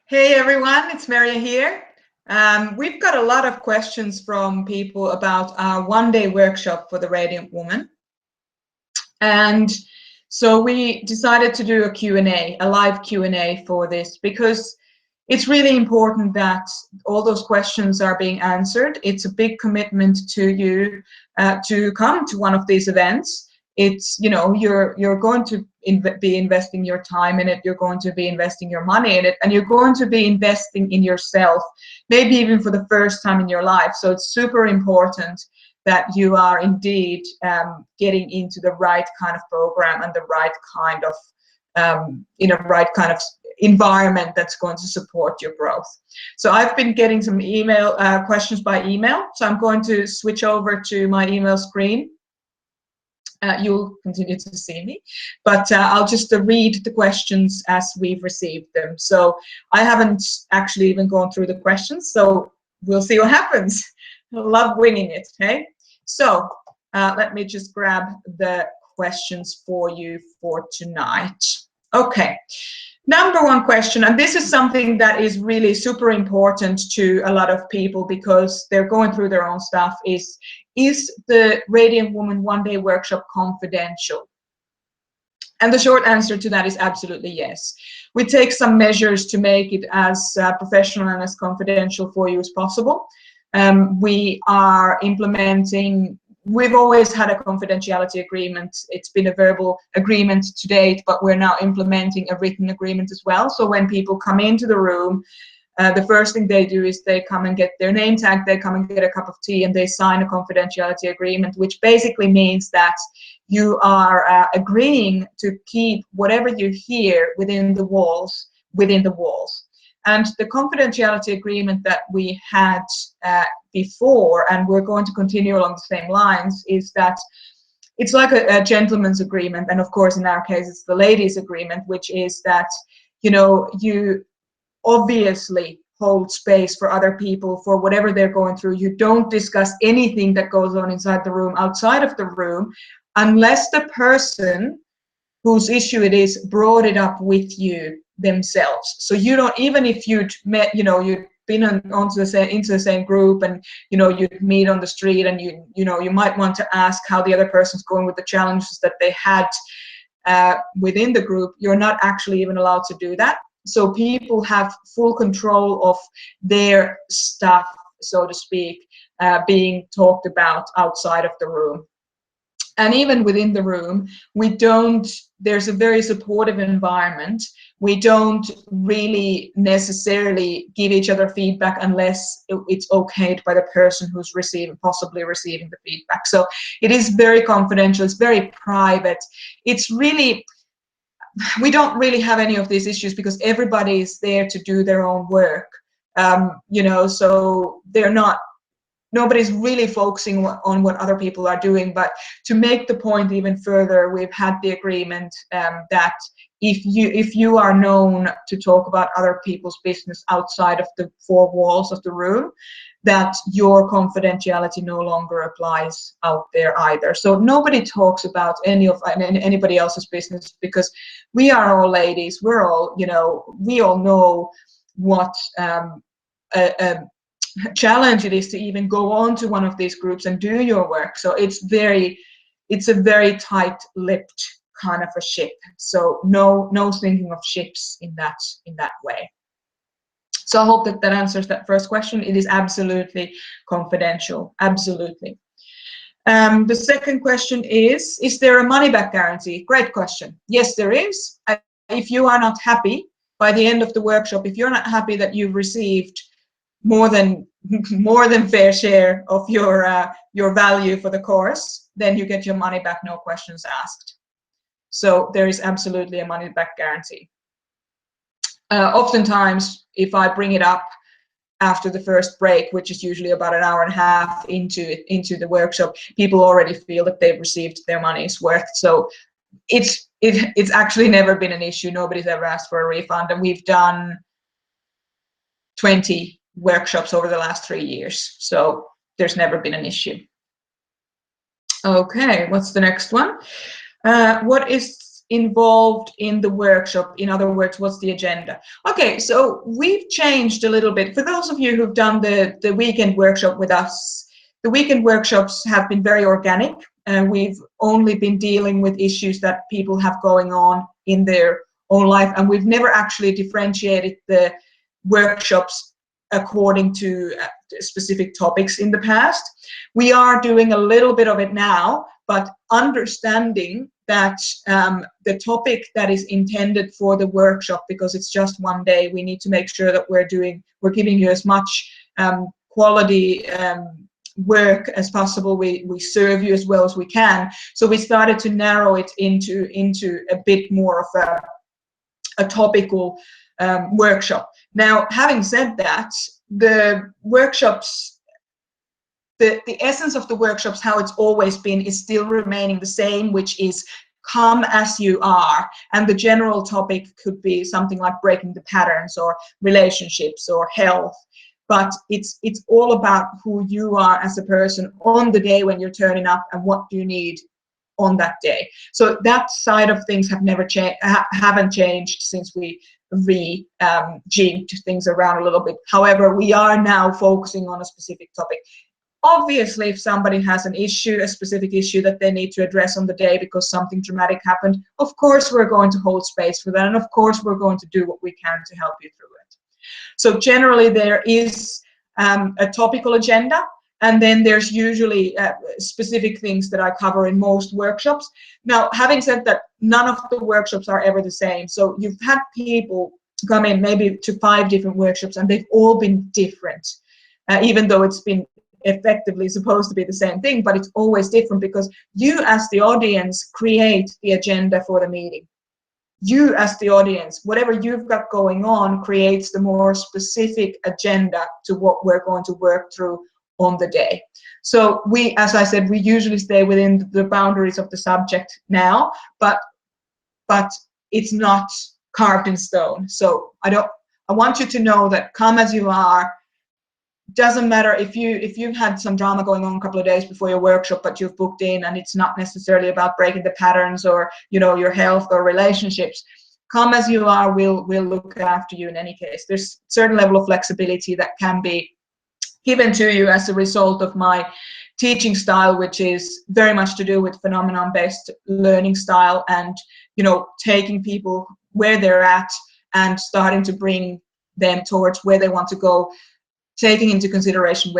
Hey everyone, it's Maria here. We've got a lot of questions from people about our one-day workshop for the Radiant Woman. And so we decided to do a Q&A, a live Q&A for this, because it's really important that all those questions are being answered. It's a big commitment to you to come to one of these events. It's, you know, you're going to be investing your time in it, you're going to be investing your money in it, and you're going to be investing in yourself, maybe even for the first time in your life. So it's super important that you are indeed getting into the right kind of program and the right kind of, right kind of environment that's going to support your growth. So I've been getting some email questions by email, so I'm going to switch over to my email screen. You'll continue to see me, but I'll just read the questions as we've received them. So I haven't actually even gone through the questions, so we'll see what happens. I love winging it, okay? So let me just grab the questions for you for tonight. Okay. Number one question, and this is something that is really super important to a lot of people because they're going through their own stuff, is the Radiant Woman one-day workshop confidential? And the short answer to that is absolutely yes. We take some measures to make it as professional and as confidential for you as possible. We are implementing, we've always had a confidentiality agreement. It's been a verbal agreement to date, but we're now implementing a written agreement as well. So when people come into the room, the first thing they do is they come and get their name tag, they come and get a cup of tea, and they sign a confidentiality agreement, which basically means that you are agreeing to keep whatever you hear within the walls, And the confidentiality agreement that we had before, and we're going to continue along the same lines, is that it's like a gentleman's agreement. And of course, in our case, it's the ladies' agreement, which is that, you know, you obviously hold space for other people for whatever they're going through. You don't discuss anything that goes on inside the room, outside of the room, unless the person whose issue it is brought it up with you themselves. So you don't, even if you'd met, you know, you'd been into the same group, and you know, you'd meet on the street, and you might want to ask how the other person's going with the challenges that they had within the group. You're not actually even allowed to do that. So people have full control of their stuff, so to speak, being talked about outside of the room. And even within the room, there's a very supportive environment. We don't really necessarily give each other feedback unless it's okayed by the person who's possibly receiving the feedback. So it is very confidential, it's very private. It's really, we don't really have any of these issues because everybody is there to do their own work. So nobody's really focusing on what other people are doing. But to make the point even further, we've had the agreement that if you are known to talk about other people's business outside of the four walls of the room, that your confidentiality no longer applies out there either. So nobody talks about anybody else's business, because we are all ladies. We all know what a challenge it is to even go on to one of these groups and do your work. So it's a very tight-lipped kind of a ship. So no sinking of ships in that way. So I hope that answers that first question. It is absolutely confidential, absolutely. The second question is there a money-back guarantee? Great question. Yes, there is. If you are not happy by the end of the workshop, if you're not happy that you've received more than fair share of your value for the course, then you get your money back, no questions asked. So there is absolutely a money-back guarantee. Oftentimes, if I bring it up after the first break, which is usually about an hour and a half into the workshop, people already feel that they've received their money's worth. So it's actually never been an issue. Nobody's ever asked for a refund, and we've done 20 workshops over the last 3 years. So there's never been an issue. Okay, what's the next one? What is involved in the workshop? In other words, what's the agenda? Okay, so we've changed a little bit. For those of you who've done the weekend workshop with us, the weekend workshops have been very organic, and we've only been dealing with issues that people have going on in their own life, and we've never actually differentiated the workshops according to specific topics in the past. We are doing a little bit of it now, but understanding that the topic that is intended for the workshop, because it's just one day, we need to make sure that we're giving you as much quality work as possible. We serve you as well as we can. So we started to narrow it into a bit more of a topical workshop. Now, having said that, the workshops, the essence of the workshops, how it's always been, is still remaining the same, which is come as you are. And the general topic could be something like breaking the patterns or relationships or health. But it's all about who you are as a person on the day when you're turning up and what you need on that day. So that side of things haven't changed since we rejigged things around a little bit. However, we are now focusing on a specific topic. Obviously, if somebody has an issue, a specific issue that they need to address on the day because something dramatic happened, of course we're going to hold space for that, and of course we're going to do what we can to help you through it. So generally there is a topical agenda, and then there's usually specific things that I cover in most workshops. Now, having said that, none of the workshops are ever the same. So you've had people come in maybe to 5 different workshops, and they've all been different, even though it's been effectively supposed to be the same thing, but it's always different because you as the audience create the agenda for the meeting. You as the audience, whatever you've got going on, creates the more specific agenda to what we're going to work through on the day. So we, as I said, we usually stay within the boundaries of the subject now, but it's not carved in stone. So I want you to know that come as you are. Doesn't matter if you've had some drama going on a couple of days before your workshop, but you've booked in and it's not necessarily about breaking the patterns or your health or relationships. Come as you are. We'll look after you in any case. There's a certain level of flexibility that can be given to you as a result of my teaching style, which is very much to do with phenomenon-based learning style, and taking people where they're at and starting to bring them towards where they want to go, taking into consideration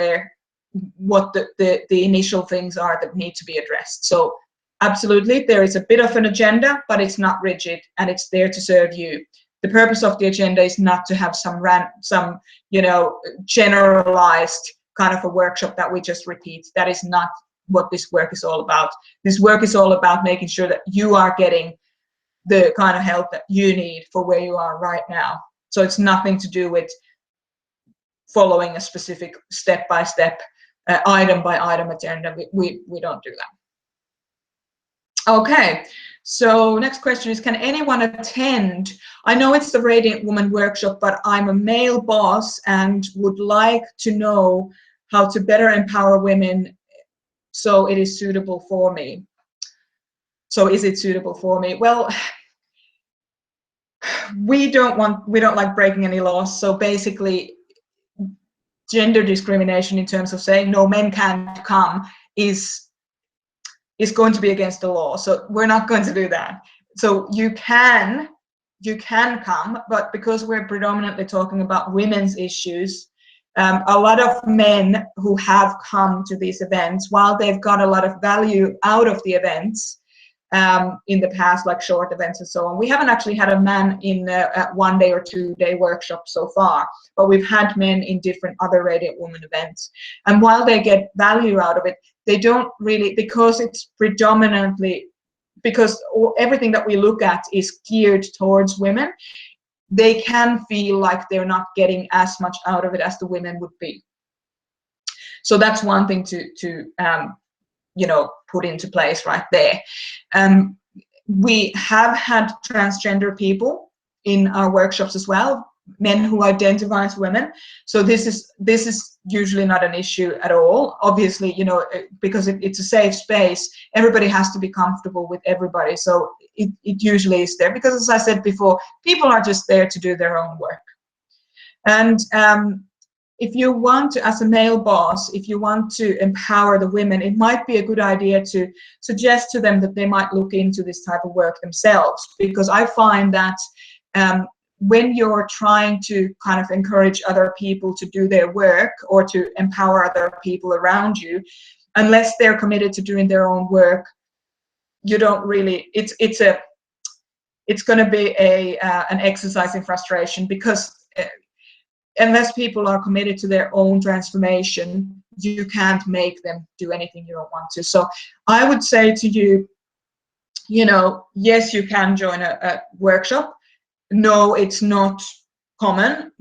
what the initial things are that need to be addressed. So absolutely, there is a bit of an agenda, but it's not rigid, and it's there to serve you. The purpose of the agenda is not to have some generalized kind of a workshop that we just repeat. That is not what this work is all about. This work is all about making sure that you are getting the kind of help that you need for where you are right now. So it's nothing to do with following a specific step-by-step, item-by-item agenda. We don't do that. Okay, so next question is, can anyone attend? I know it's the Radiant Woman workshop, but I'm a male boss and would like to know how to better empower women so it is suitable for me. So is it suitable for me? Well, we don't like breaking any laws. So basically, gender discrimination in terms of saying no, men can't come is going to be against the law. So we're not going to do that. So you can come, but because we're predominantly talking about women's issues, a lot of men who have come to these events, while they've got a lot of value out of the events in the past, like short events and so on, we haven't actually had a man in a 1 day or 2 day workshop so far, but we've had men in different other Radiant Woman events. And while they get value out of it, they don't really, because it's predominantly, because everything that we look at is geared towards women, they can feel like they're not getting as much out of it as the women would be. So that's one thing to put into place right there. We have had transgender people in our workshops as well. men who identify as women. So this is usually not an issue at all. Obviously, you know, because it's a safe space, everybody has to be comfortable with everybody. So it usually is there, because as I said before, people are just there to do their own work. And if you want to, as a male boss, if you want to empower the women, it might be a good idea to suggest to them that they might look into this type of work themselves, because I find that when you're trying to kind of encourage other people to do their work or to empower other people around you, unless they're committed to doing their own work, you don't really, it's going to be an exercise in frustration, because unless people are committed to their own transformation, you can't make them do anything you don't want to. So I would say to you, you know, yes, you can join a workshop. No, it's not common.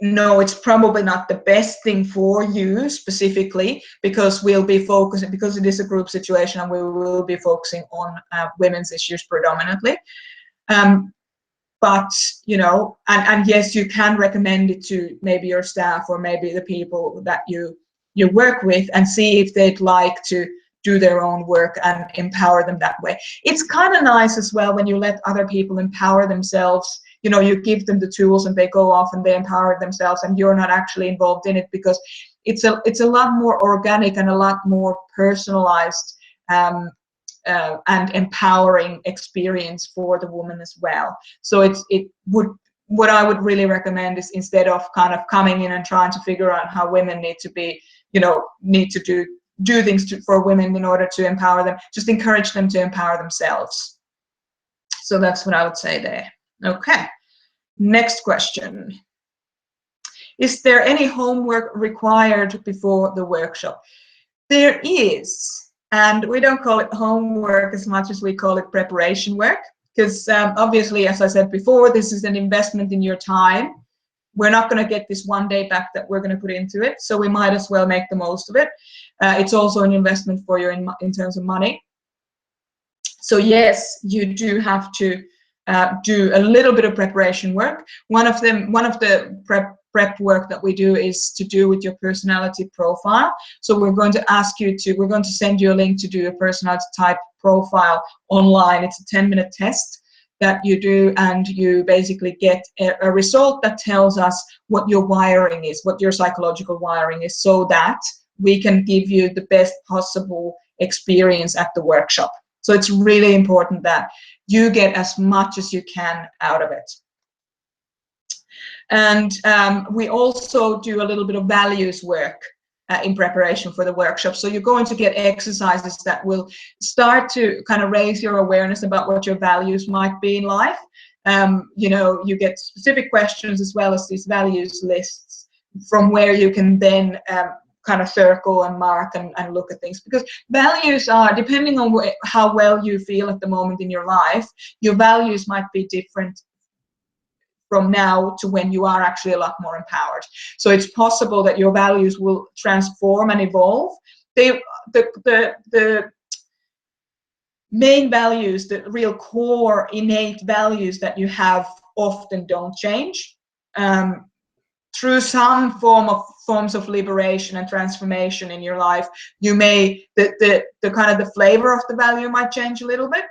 No, it's probably not the best thing for you specifically, because we'll be focusing, because it is a group situation, and we will be focusing on women's issues predominantly. But, you know, and yes, you can recommend it to maybe your staff or maybe the people that you work with, and see if they'd like to do their own work and empower them that way. It's kind of nice as well when you let other people empower themselves. You know, you give them the tools and they go off and they empower themselves, and you're not actually involved in it, because it's a lot more organic and a lot more personalized and empowering experience for the woman as well. So what I would really recommend is, instead of kind of coming in and trying to figure out how women need to be, you know, need to do things for women in order to empower them, just encourage them to empower themselves. So that's what I would say there. Okay, next question. Is there any homework required before the workshop? There is. And we don't call it homework as much as we call it preparation work, because obviously, as I said before, this is an investment in your time. We're not going to get this one day back that we're going to put into it, so we might as well make the most of it. It's also an investment for you in terms of money. So yes, you do have to do a little bit of preparation work. One of the prep work that we do is to do with your personality profile. So we're going to send you a link to do a personality type profile online. It's a 10-minute test that you do, and you basically get a result that tells us what your wiring is, what your psychological wiring is, so that we can give you the best possible experience at the workshop. So it's really important that you get as much as you can out of it. And we also do a little bit of values work in preparation for the workshop. So you're going to get exercises that will start to kind of raise your awareness about what your values might be in life. You know, you get specific questions as well as these values lists, from where you can then kind of circle and mark and look at things, because values are, depending on how well you feel at the moment in your life, your values might be different from now to when you are actually a lot more empowered. So it's possible that your values will transform and evolve. The main values, the real core innate values that you have, often don't change. Through some forms of liberation and transformation in your life, you may, the kind of the flavor of the value might change a little bit.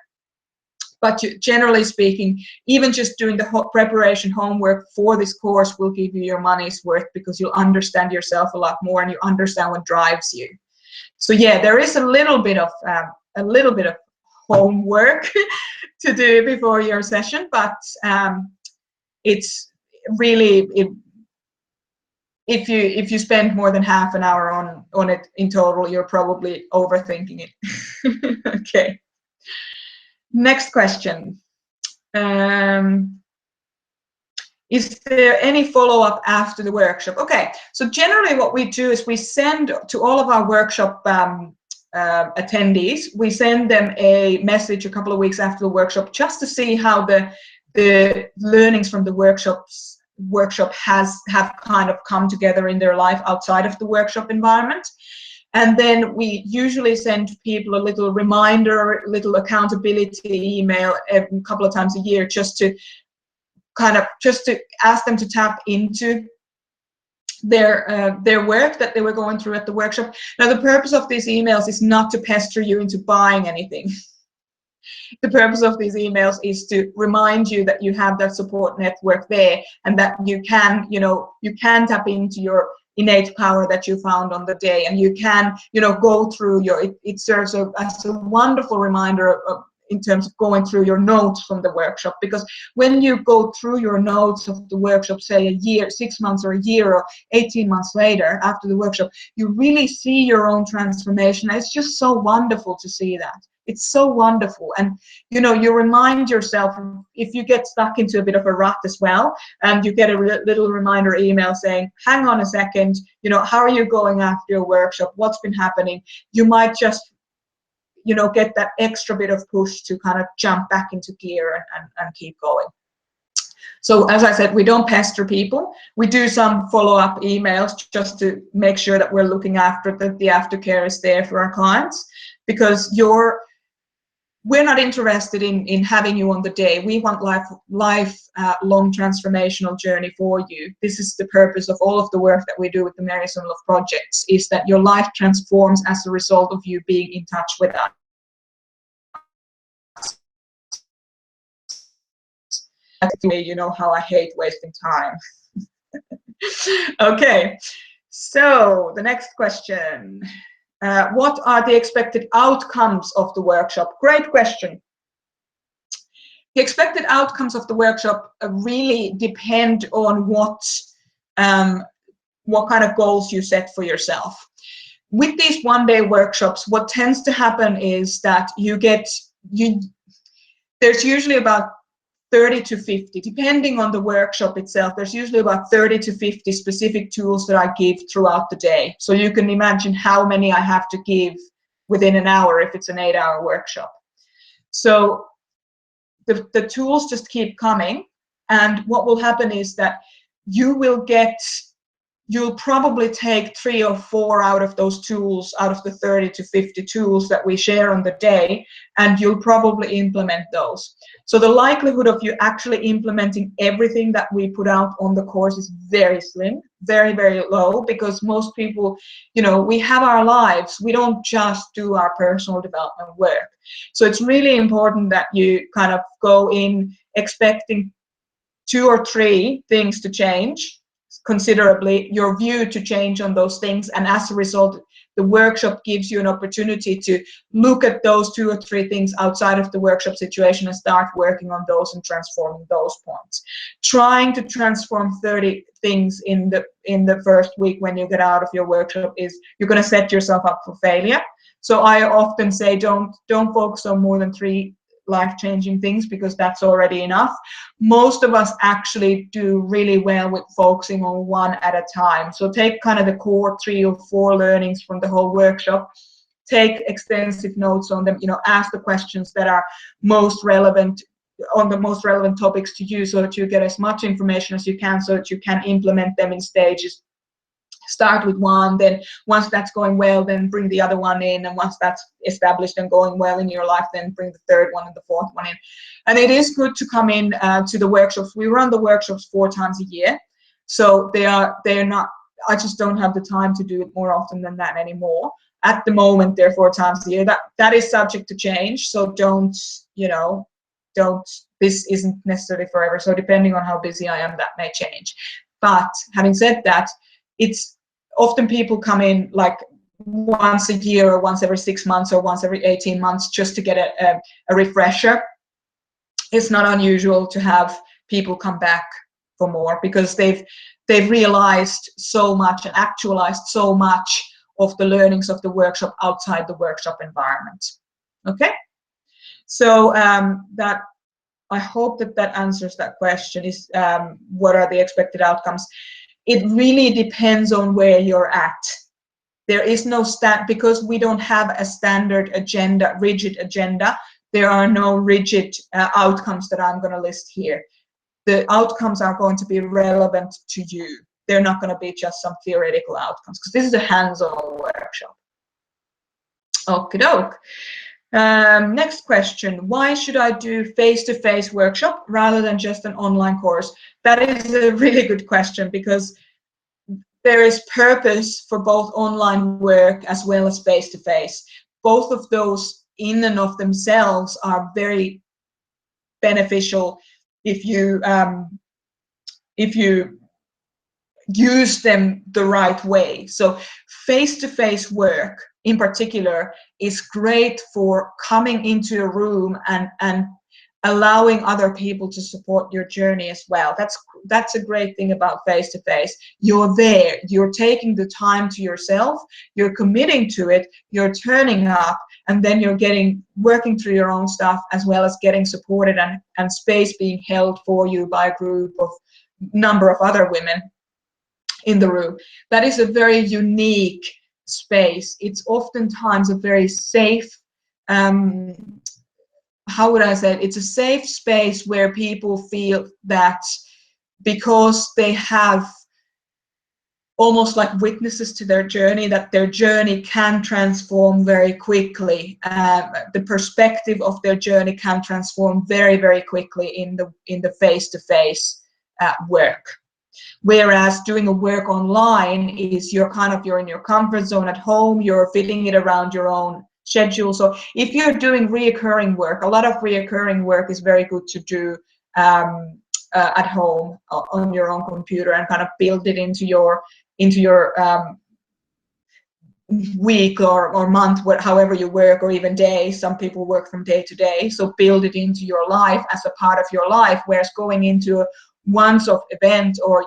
But generally speaking, even just doing the preparation homework for this course will give you your money's worth, because you'll understand yourself a lot more and you understand what drives you. So yeah, there is a little bit of homework to do before your session, but it's really, if you spend more than half an hour on it in total, you're probably overthinking it. Okay. Next question. Is there any follow-up after the workshop? Okay, so generally what we do is we send to all of our workshop attendees, we send them a message a couple of weeks after the workshop, just to see how the learnings from the workshop have kind of come together in their life outside of the workshop environment. And then we usually send people a little reminder, little accountability email a couple of times a year, just to kind of just to ask them to tap into their work that they were going through at the workshop. Now, the purpose of these emails is not to pester you into buying anything. The purpose of these emails is to remind you that you have that support network there, and that you can, you can tap into your innate power that you found on the day, and you can, go through it serves as a wonderful reminder of, in terms of going through your notes from the workshop. Because when you go through your notes of the workshop, say a year, 6 months or a year or 18 months later after the workshop, you really see your own transformation. It's just so wonderful to see that. It's so wonderful. And you remind yourself, if you get stuck into a bit of a rut as well, and you get a little reminder email saying, hang on a second, how are you going after your workshop? What's been happening? You might just get that extra bit of push to kind of jump back into gear and keep going. So as I said, we don't pester people. We do some follow-up emails just to make sure that we're looking after that the aftercare is there for our clients, because we're not interested in having you on the day. We want lifelong transformational journey for you. This is the purpose of all of the work that we do with the Mary Sumiloff projects, is that your life transforms as a result of you being in touch with us. You know how I hate wasting time. Okay, so the next question. What are the expected outcomes of the workshop? Great question. The expected outcomes of the workshop really depend on what kind of goals you set for yourself. With these one-day workshops, what tends to happen is that there's usually about 30 to 50, depending on the workshop itself, there's usually about 30 to 50 specific tools that I give throughout the day. So you can imagine how many I have to give within an hour if it's an 8-hour workshop. So the tools just keep coming, and what will happen is that you'll probably take 3 or 4 out of those tools, out of the 30 to 50 tools that we share on the day, and you'll probably implement those. So the likelihood of you actually implementing everything that we put out on the course is very slim, very, very low, because most people, we have our lives. We don't just do our personal development work. So it's really important that you kind of go in expecting 2 or 3 things to change considerably, your view to change on those things, and as a result the workshop gives you an opportunity to look at those 2 or 3 things outside of the workshop situation and start working on those and transforming those points. Trying to transform 30 things in the first week when you get out of your workshop is you're going to set yourself up for failure. So I often say don't focus on more than 3 life-changing things, because that's already enough. Most of us actually do really well with focusing on 1 at a time. So take kind of the core 3 or 4 learnings from the whole workshop, take extensive notes on them, ask the questions that are most relevant on the most relevant topics to you, so that you get as much information as you can, so that you can implement them in stages. Start with 1, then once that's going well, then bring the other 1 in, and once that's established and going well in your life, then bring the 3rd one and the 4th one in. And it is good to come in to the workshops. We run the workshops 4 times a year, so they're not, I just don't have the time to do it more often than that anymore. At the moment, they're 4 times a year. That is subject to change, so don't, this isn't necessarily forever. So depending on how busy I am, that may change. But having said that, it's often people come in like once a year or once every 6 months or once every 18 months just to get a refresher. It's not unusual to have people come back for more, because they've realized so much and actualized so much of the learnings of the workshop outside the workshop environment. Okay, so that, I hope that answers that question. Is what are the expected outcomes? It really depends on where you're at. There is no because we don't have a standard agenda, rigid agenda. There are no rigid outcomes that I'm going to list here. The outcomes are going to be relevant to you. They're not going to be just some theoretical outcomes, because this is a hands-on workshop. Okie doke. Next question. Why should I do face-to-face workshop rather than just an online course? That is a really good question, because there is purpose for both online work as well as face-to-face. Both of those in and of themselves are very beneficial if you use them the right way. So face-to-face work in particular is great for coming into a room and allowing other people to support your journey as well. That's a great thing about face-to-face. You're there, you're taking the time to yourself, you're committing to it, you're turning up, and then you're working through your own stuff, as well as getting supported and space being held for you by a group of number of other women in the room. That is a very unique space. It's oftentimes a very safe, how would I say it? It's a safe space where people feel that because they have almost like witnesses to their journey, that their journey can transform very quickly. The perspective of their journey can transform very, very quickly in the face-to-face work. Whereas doing a work online is you're in your comfort zone at home, you're fitting it around your own schedule. So if you're doing reoccurring work, a lot of reoccurring work is very good to do at home on your own computer, and kind of build it into your week or month, however you work, or even day. Some people work from day to day, so build it into your life as a part of your life. Whereas going into a once-off event, or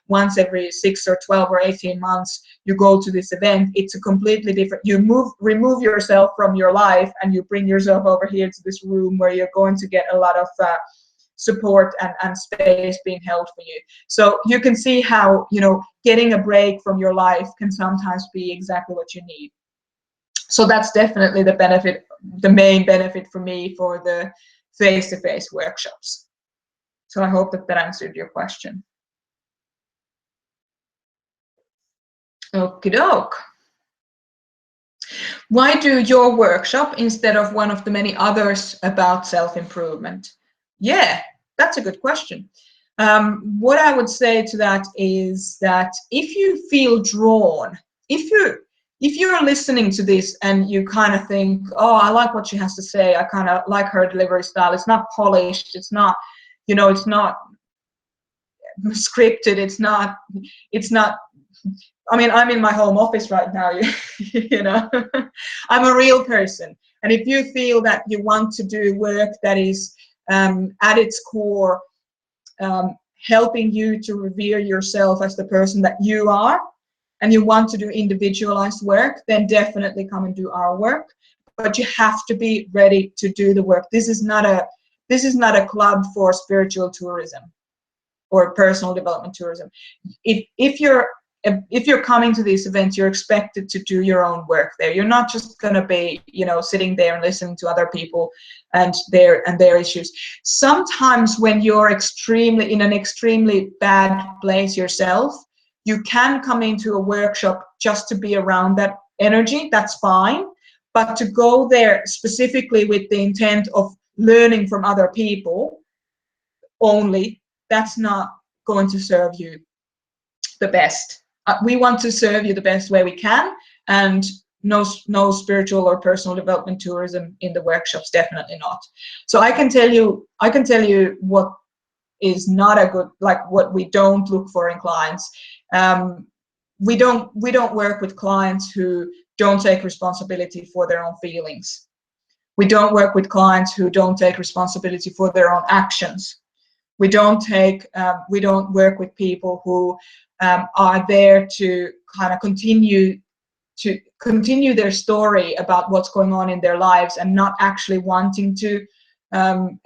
once every 6 or 12 or 18 months you go to this event, it's a completely different. You remove yourself from your life and you bring yourself over here to this room where you're going to get a lot of support and space being held for you. So you can see how getting a break from your life can sometimes be exactly what you need. So that's definitely the main benefit for me for the face-to-face workshops. So I hope that answered your question. Okie doke. Why do your workshop instead of one of the many others about self-improvement? Yeah, that's a good question. What I would say to that is that if you feel drawn, if you're listening to this and you kind of think, oh, I like what she has to say, I kind of like her delivery style, it's not polished, it's not, it's not scripted, it's not, I mean, I'm in my home office right now, I'm a real person. And if you feel that you want to do work that is at its core helping you to revere yourself as the person that you are, and you want to do individualized work, then definitely come and do our work. But you have to be ready to do the work. This is not a club for spiritual tourism or personal development tourism. If you're coming to these events, you're expected to do your own work there. You're not just going to be, sitting there and listening to other people and their issues. Sometimes when you're in an extremely bad place yourself, you can come into a workshop just to be around that energy. That's fine. But to go there specifically with the intent of learning from other people only, that's not going to serve you the best. We want to serve you the best way we can, and no spiritual or personal development tourism in the workshops, definitely not. So I can tell you what is not a good, like what we don't look for in clients. We don't work with clients who don't take responsibility for their own feelings. We don't work with clients who don't take responsibility for their own actions. We don't work with people who are there to kind of continue their story about what's going on in their lives and not actually wanting to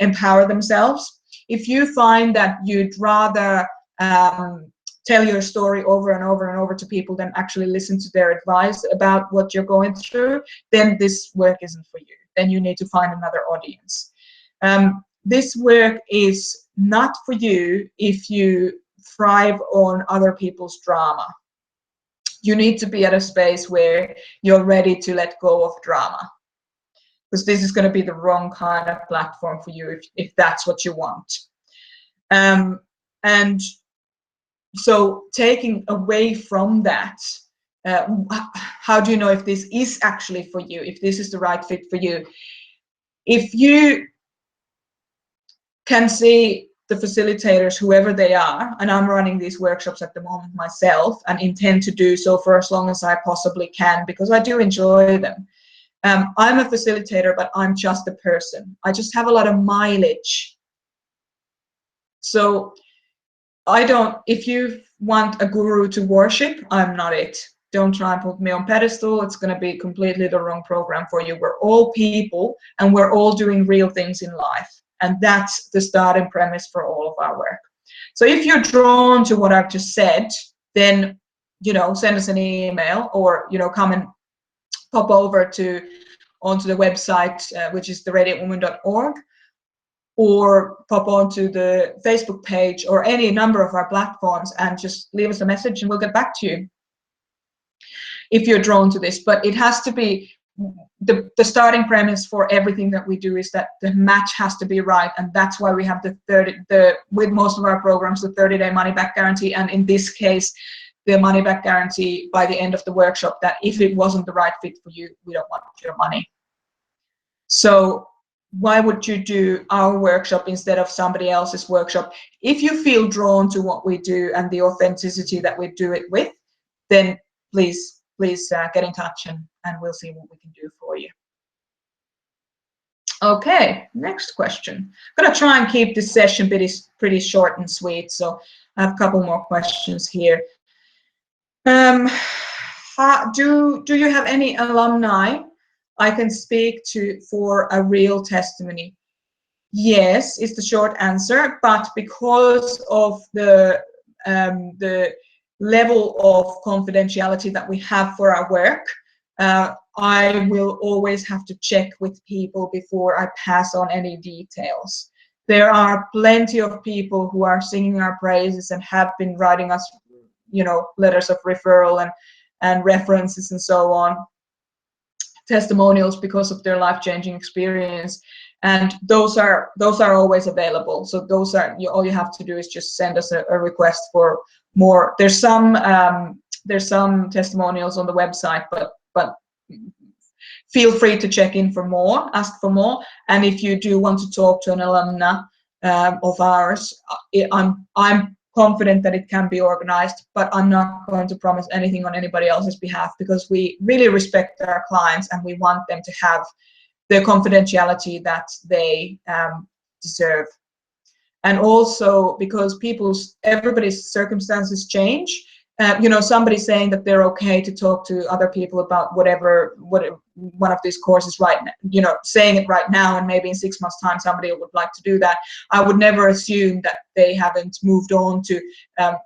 empower themselves. If you find that you'd rather tell your story over and over and over to people than actually listen to their advice about what you're going through, then this work isn't for you. Then you need to find another audience. This work is not for you if you thrive on other people's drama. You need to be at a space where you're ready to let go of drama. because this is going to be the wrong kind of platform for you if that's what you want. And so taking away from that, how do you know if this is actually for you, if this is the right fit for you? If you can see the facilitators, whoever they are, and I'm running these workshops at the moment myself and intend to do so for as long as I possibly can, because I do enjoy them. I'm a facilitator, but I'm just a person. I just have a lot of mileage. So if you want a guru to worship, I'm not it. Don't try and put me on pedestal. It's going to be completely the wrong program for you. We're all people and we're all doing real things in life. And that's the starting premise for all of our work. So if you're drawn to what I've just said, then, send us an email, or, come and pop over onto the website, which is theradiantwoman.org, or pop onto the Facebook page or any number of our platforms and just leave us a message and we'll get back to you if you're drawn to this. But it has to be, the starting premise for everything that we do is that the match has to be right, and that's why we have with most of our programs, the 30-day money back guarantee, and in this case the money back guarantee by the end of the workshop, that if it wasn't the right fit for you, we don't want your money. So why would you do our workshop instead of somebody else's workshop? If you feel drawn to what we do and the authenticity that we do it with, then please get in touch and we'll see what we can do for you. Okay, next question. I'm going to try and keep this session pretty short and sweet, so I have a couple more questions here. Do you have any alumni I can speak to for a real testimony? Yes, is the short answer, but because of the level of confidentiality that we have for our work, I will always have to check with people before I pass on any details. There are plenty of people who are singing our praises and have been writing us, letters of referral and references and so on, testimonials because of their life-changing experience, and those are always available. So those are all you have to do is just send us a request for more. There's some testimonials on the website, but feel free to check in for more, ask for more. And if you do want to talk to an alumna of ours, I'm confident that it can be organized, but I'm not going to promise anything on anybody else's behalf, because we really respect our clients and we want them to have the confidentiality that they deserve. And also because everybody's circumstances change. Somebody saying that they're okay to talk to other people about what one of these courses right now, saying it right now, and maybe in 6 months' time somebody would like to do that. I would never assume that they haven't moved on to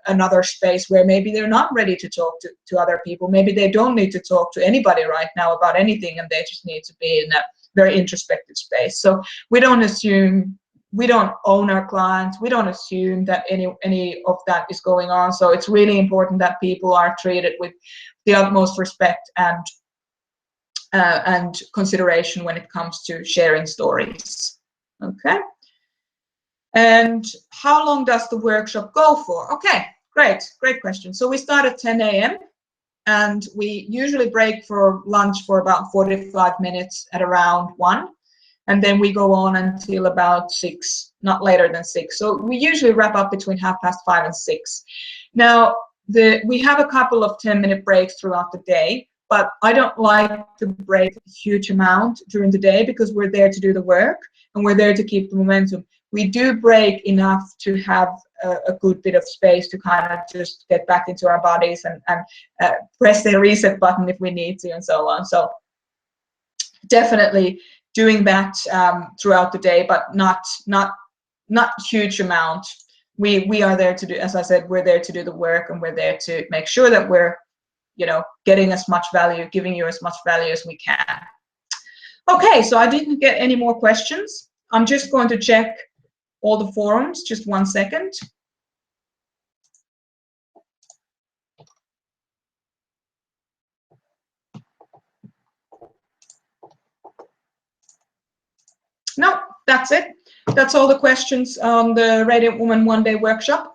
another space where maybe they're not ready to talk to other people. Maybe they don't need to talk to anybody right now about anything, and they just need to be in a very introspective space. So we don't assume. We don't own our clients. We don't assume that any of that is going on. So it's really important that people are treated with the utmost respect and consideration when it comes to sharing stories. Okay. And how long does the workshop go for? Okay, great question. So we start at 10 a.m. and we usually break for lunch for about 45 minutes at around 1. And then we go on until about 6, not later than 6. So we usually wrap up between 5:30 and 6. Now, we have a couple of 10-minute breaks throughout the day, but I don't like to break a huge amount during the day, because we're there to do the work and we're there to keep the momentum. We do break enough to have a good bit of space to kind of just get back into our bodies and press the reset button if we need to, and so on. So definitely doing that throughout the day, but not huge amount. We are there to do, as I said, we're there to do the work, and we're there to make sure that we're, getting as much value, giving you as much value as we can. Okay, so I didn't get any more questions. I'm just going to check all the forums. Just 1 second. No, that's it. That's all the questions on the Radiant Woman one-day workshop.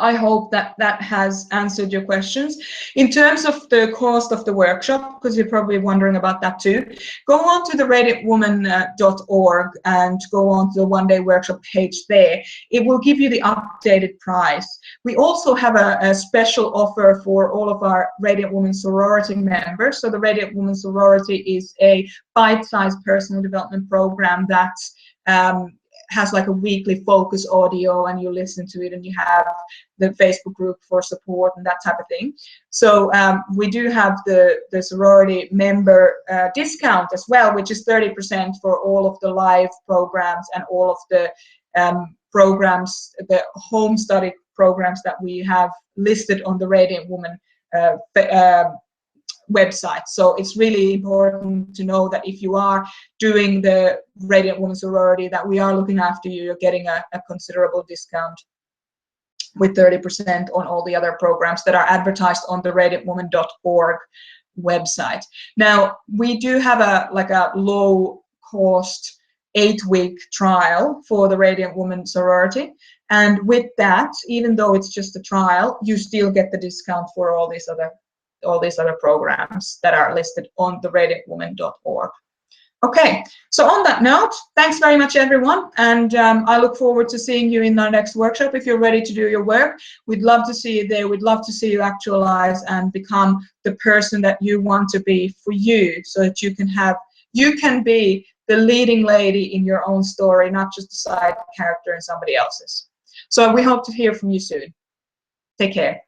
I hope that that has answered your questions. In terms of the cost of the workshop, because you're probably wondering about that too, go on to the radiantwoman.org and go on to the one-day workshop page there. It will give you the updated price. We also have a special offer for all of our Radiant Woman sorority members. So the Radiant Woman sorority is a bite-sized personal development program that has like a weekly focus audio, and you listen to it, and you have the Facebook group for support and that type of thing. So we do have the sorority member discount as well, which is 30% for all of the live programs and all of the programs, the home study programs that we have listed on the Radiant Woman website. So it's really important to know that if you are doing the Radiant Woman sorority, that we are looking after you. You're getting a considerable discount with 30% on all the other programs that are advertised on the radiantwoman.org website. Now, we do have a low cost 8-week trial for the Radiant Woman sorority. And with that, even though it's just a trial, you still get the discount for all these other programs that are listed on the radiantwoman.org. Okay, so on that note, thanks very much, everyone, and I look forward to seeing you in our next workshop. If you're ready to do your work, we'd love to see you there. We'd love to see you actualize and become the person that you want to be for you, so that you can be the leading lady in your own story, not just a side character in somebody else's. So we hope to hear from you soon. Take care.